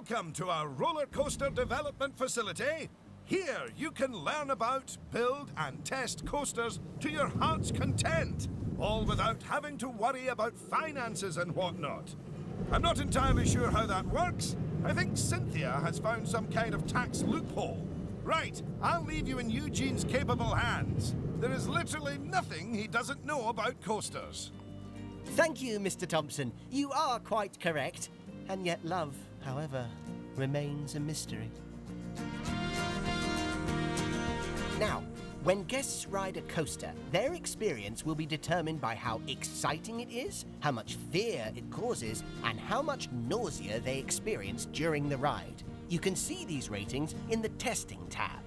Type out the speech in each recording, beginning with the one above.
Welcome to our roller coaster development facility. Here you can learn about, build and test coasters to your heart's content, all without having to worry about finances and whatnot. I'm not entirely sure how that works. I think Cynthia has found some kind of tax loophole. Right, I'll leave you in Eugene's capable hands. There is literally nothing he doesn't know about coasters. Thank you, Mr. Thompson. You are quite correct. And yet love, however, remains a mystery. Now, when guests ride a coaster, their experience will be determined by how exciting it is, how much fear it causes, and how much nausea they experience during the ride. You can see these ratings in the Testing tab.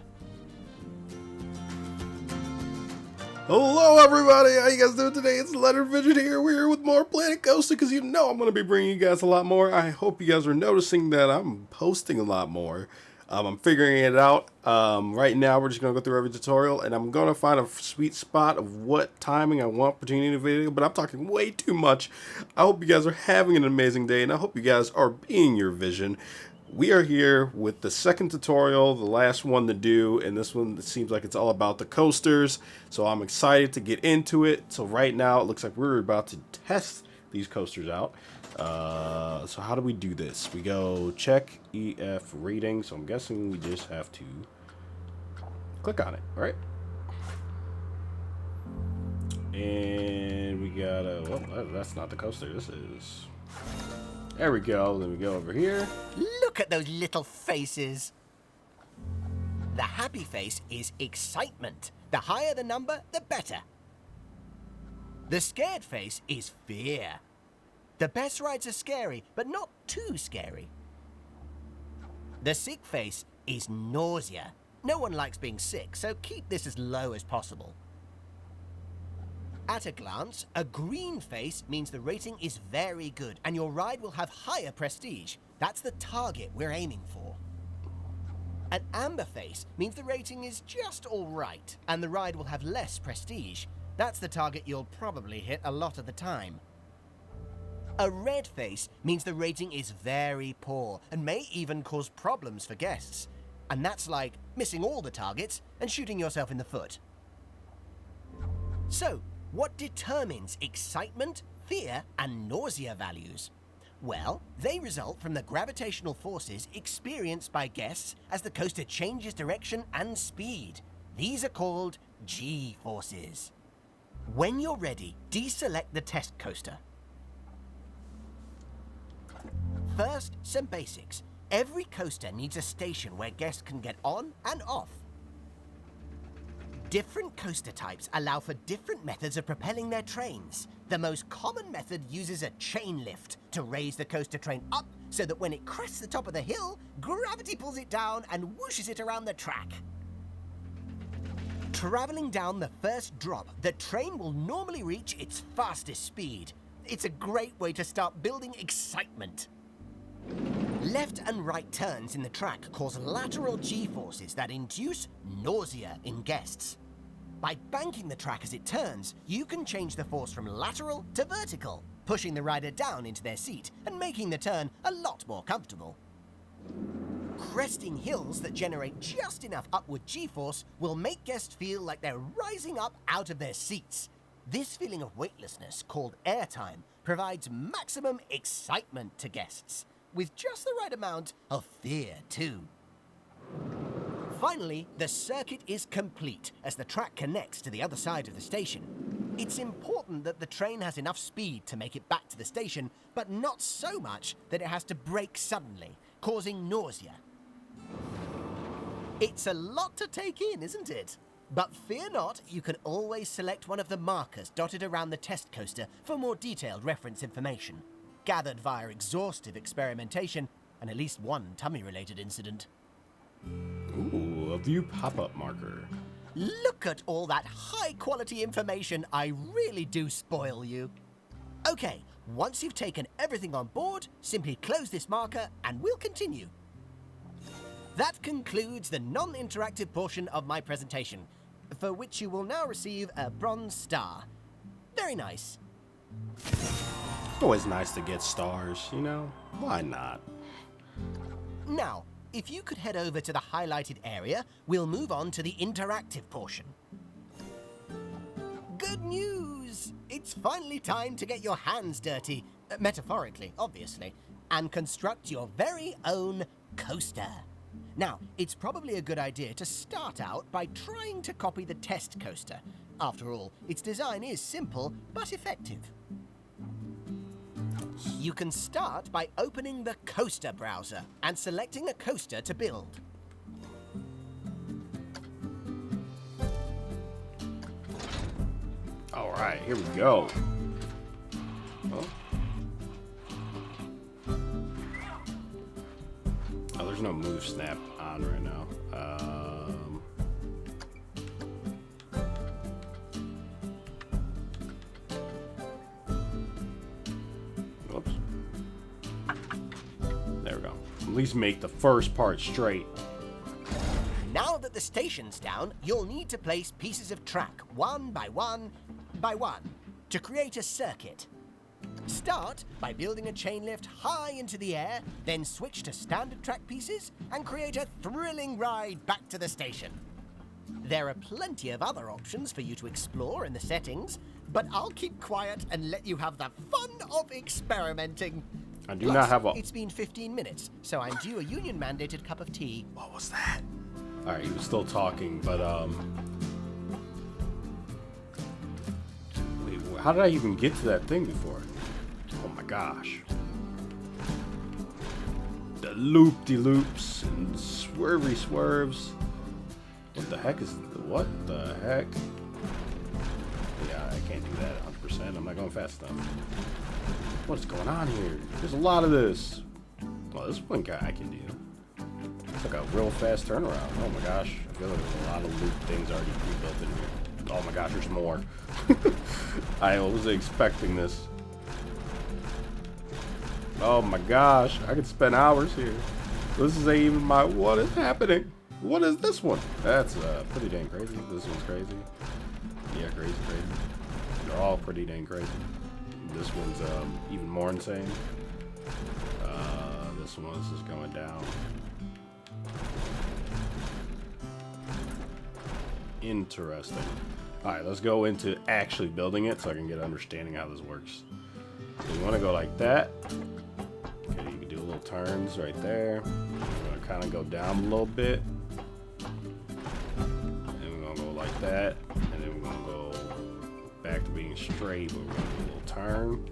Hello everybody, how you guys doing today? It's Lenardsvision here. We're here with more Planet Coaster because you know I'm going to be bringing you guys a lot more. I hope you guys are noticing that I'm posting a lot more. I'm figuring it out. Right now we're just going to go through every tutorial and I'm going to find a sweet spot of what timing I want between the video, but I'm talking way too much. I hope you guys are having an amazing day and I hope you guys are being your vision. We are here with the second tutorial, the last one to do, and this one, it seems like it's all about the coasters, so I'm excited to get into it. So right now, it looks like we're about to test these coasters out. So how do we do this? We go check EF rating, so I'm guessing we just have to click on it, right? And we gotta, well, that's not the coaster, this is... There we go, then we go over here. Look at those little faces. The happy face is excitement. The higher the number, the better. The scared face is fear. The best rides are scary, but not too scary. The sick face is nausea. No one likes being sick, so keep this as low as possible. At a glance, a green face means the rating is very good and your ride will have higher prestige. That's the target we're aiming for. An amber face means the rating is just all right and the ride will have less prestige. That's the target you'll probably hit a lot of the time. A red face means the rating is very poor and may even cause problems for guests. And that's like missing all the targets and shooting yourself in the foot. So, what determines excitement, fear, and nausea values? Well, they result from the gravitational forces experienced by guests as the coaster changes direction and speed. These are called G-forces. When you're ready, deselect the test coaster. First, some basics. Every coaster needs a station where guests can get on and off. Different coaster types allow for different methods of propelling their trains. The most common method uses a chain lift to raise the coaster train up so that when it crests the top of the hill, gravity pulls it down and whooshes it around the track. Traveling down the first drop, the train will normally reach its fastest speed. It's a great way to start building excitement. Left and right turns in the track cause lateral G-forces that induce nausea in guests. By banking the track as it turns, you can change the force from lateral to vertical, pushing the rider down into their seat and making the turn a lot more comfortable. Cresting hills that generate just enough upward G-force will make guests feel like they're rising up out of their seats. This feeling of weightlessness, called airtime, provides maximum excitement to guests, with just the right amount of fear too. Finally, the circuit is complete as the track connects to the other side of the station. It's important that the train has enough speed to make it back to the station, but not so much that it has to brake suddenly, causing nausea. It's a lot to take in, isn't it? But fear not, you can always select one of the markers dotted around the test coaster for more detailed reference information, gathered via exhaustive experimentation and at least one tummy-related incident. Ooh, a view pop-up marker. Look at all that high-quality information. I really do spoil you. Okay, once you've taken everything on board, simply close this marker and we'll continue. That concludes the non-interactive portion of my presentation, for which you will now receive a bronze star. Very nice. Always nice to get stars, you know? Why not? Now, if you could head over to the highlighted area, we'll move on to the interactive portion. Good news! It's finally time to get your hands dirty, metaphorically, obviously, and construct your very own coaster. Now, it's probably a good idea to start out by trying to copy the test coaster. After all, its design is simple but effective. You can start by opening the coaster browser and selecting a coaster to build. All right, here we go. Oh. Oh, there's no move snap on right now. Whoops. There we go. At least make the first part straight. Now that the station's down, you'll need to place pieces of track one by one by one to create a circuit. Start by building a chain lift high into the air, then switch to standard track pieces and create a thrilling ride back to the station. There are plenty of other options for you to explore in the settings, but I'll keep quiet and let you have the fun of experimenting. I do not have a... It's been 15 minutes, so I'm due a union-mandated cup of tea. What was that? All right, he was still talking, but wait, how did I even get to that thing before? Oh my gosh. The loop-de-loops and swervy swerves. What the heck is... What the heck? Yeah, I can't do that 100%. I'm not going fast enough. What's going on here? There's a lot of this. Well, this one guy I can do. It's like a real fast turnaround. Oh my gosh. I feel like there's a lot of loop things already pre-built in here. Oh my gosh, there's more. I wasn't expecting this. Oh my gosh, I could spend hours here. This is even my... What is happening? What is this one? That's pretty dang crazy. This one's crazy. Yeah, crazy. They're all pretty dang crazy. This one's even more insane. This one's just going down. Interesting. Alright, let's go into actually building it so I can get an understanding how this works. So you want to go like that. Okay, you can do little turns right there. We're going to kind of go down a little bit. And we're going to go like that. And then we're going to go back to being straight, but we're going to do a little turn.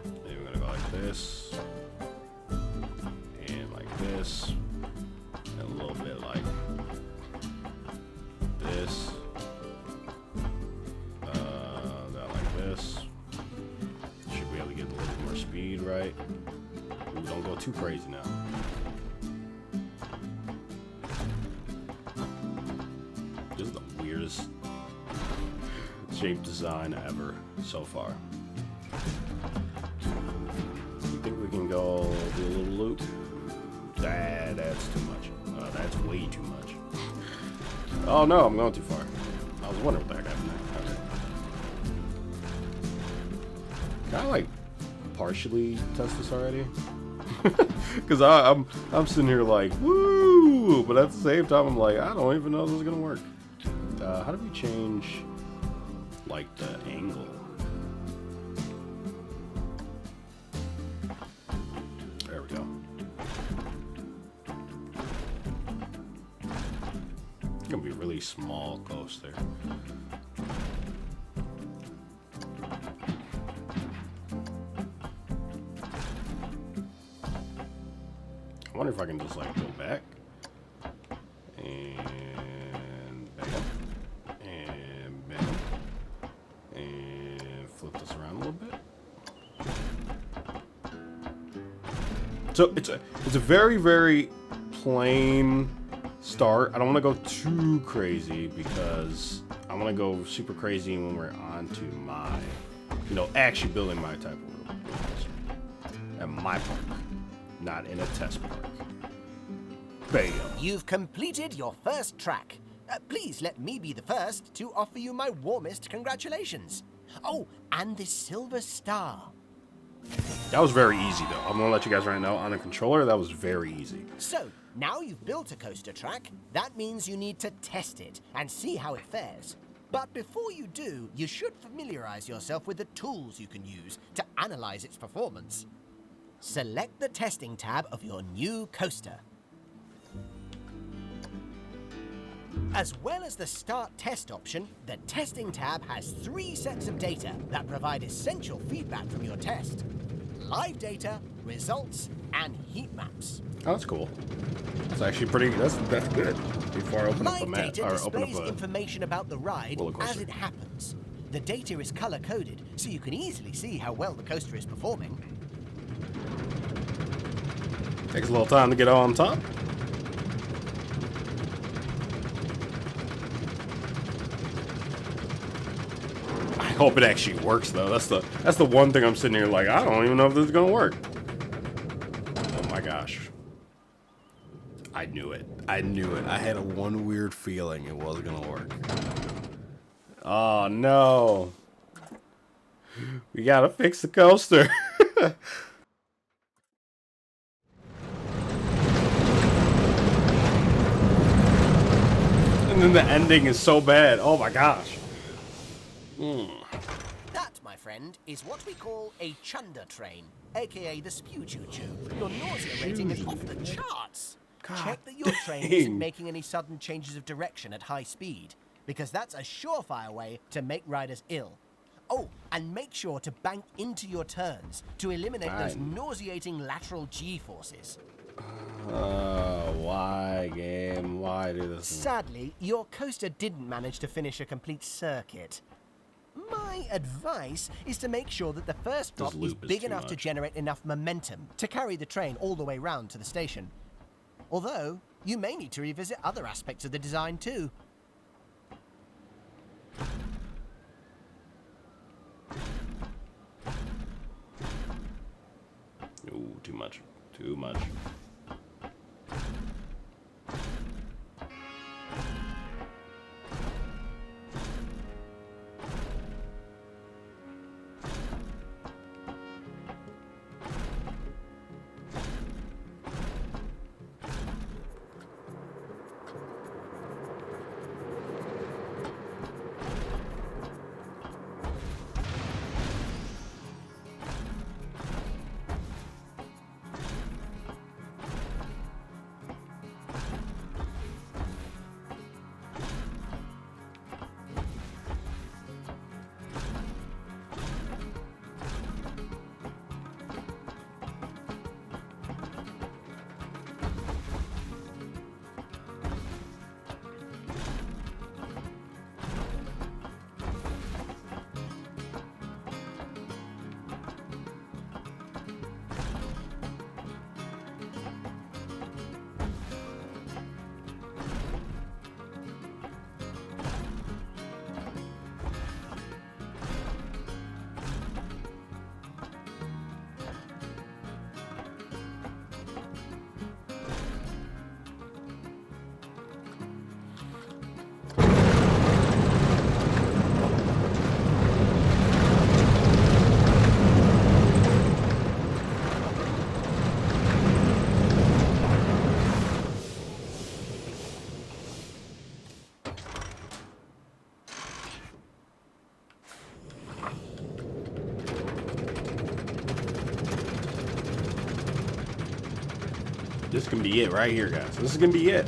Then we're going to go like this. And like this. And a little bit like this. Down like this. Should be able to get a little more speed, right? Ooh, don't go too crazy now. This is the weirdest shape design ever so far. You think we can go do a little loop? That's too much. That's way too much. Oh no, I'm going too far. I was wondering what the heck happened there. Okay. Can I like partially test this already? Because I'm sitting here like woo, but at the same time I'm like I don't even know if this is gonna work. How do we change like the angle? There we go. It's gonna be a really small coaster. I wonder if I can just like go back and bam and bam and flip this around a little bit. So it's a very plain start. I don't want to go too crazy because I want to go super crazy when we're on to my, actually building my type of roller coaster at my park, not in a test park. Bam. You've completed your first track. Please let me be the first to offer you my warmest congratulations. Oh, and this silver star. That was very easy, though. I'm gonna let you guys right now, on a controller, that was very easy. So, now you've built a coaster track, that means you need to test it and see how it fares. But before you do, you should familiarize yourself with the tools you can use to analyze its performance. Select the testing tab of your new coaster. As well as the Start Test option, the Testing tab has 3 sets of data that provide essential feedback from your test. Live data, results, and heat maps. Oh, that's cool. It's actually pretty, that's good. Before I open up a Live map, data or open displays up a... information about the ride roller coaster. as it happens. The data is color-coded, so you can easily see how well the coaster is performing. Takes a little time to get on top. I hope it actually works, though. That's the one thing I'm sitting here like, I don't even know if this is gonna work. Oh my gosh. I knew it. I knew it. I had a one weird feeling it wasn't gonna work. Oh no. We gotta fix the coaster. And then the ending is so bad. Oh my gosh. That, my friend, is what we call a chunder train, aka the spew choo-choo. Your nausea rating is off the charts. Check that your train isn't making any sudden changes of direction at high speed, because that's a surefire way to make riders ill. Oh, and make sure to bank into your turns to eliminate those nauseating lateral G-forces. Why, game? Why do this? Sadly, your coaster didn't manage to finish a complete circuit. My advice is to make sure that the first drop is big enough to generate enough momentum to carry the train all the way round to the station. Although, you may need to revisit other aspects of the design too. Ooh, too much. Too much. This can be it right here, guys. This is gonna be it.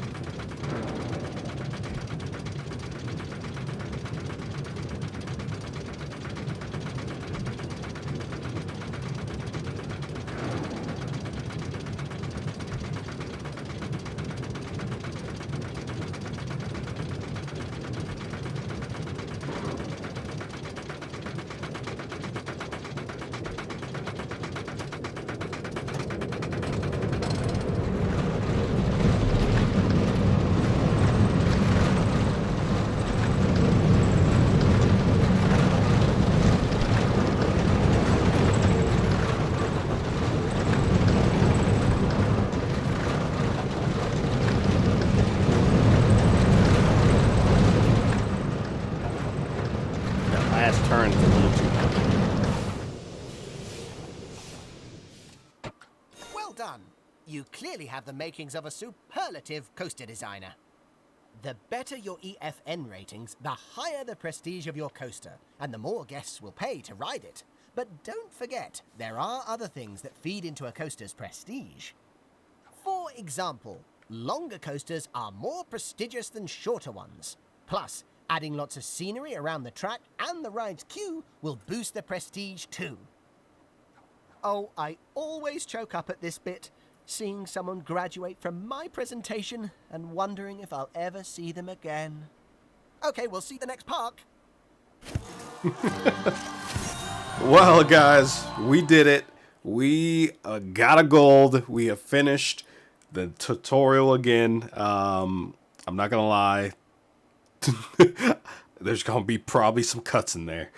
That last turn is a little too much. You clearly have the makings of a superlative coaster designer. The better your EFN ratings, the higher the prestige of your coaster, and the more guests will pay to ride it. But don't forget, there are other things that feed into a coaster's prestige. For example, longer coasters are more prestigious than shorter ones. Plus, adding lots of scenery around the track and the ride's queue will boost the prestige too. Oh, I always choke up at this bit, seeing someone graduate from my presentation and wondering if I'll ever see them again. Okay, we'll see the next park. Well, guys, we did it. We got a gold. We have finished the tutorial again. I'm not gonna lie. There's gonna be probably some cuts in there.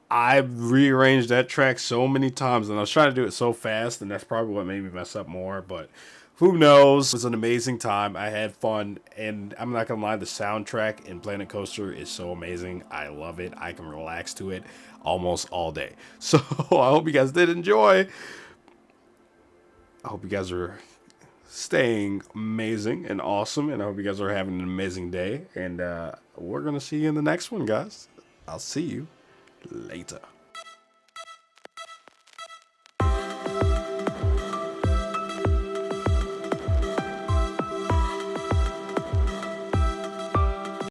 I've rearranged that track so many times, and I was trying to do it so fast, and that's probably what made me mess up more, but who knows? It was an amazing time. I had fun, and I'm not gonna lie, the soundtrack in Planet Coaster is so amazing. I love it. I can relax to it almost all day. So I hope you guys did enjoy. I hope you guys are staying amazing and awesome, and I hope you guys are having an amazing day, and we're gonna see you in the next one, guys. I'll see you later.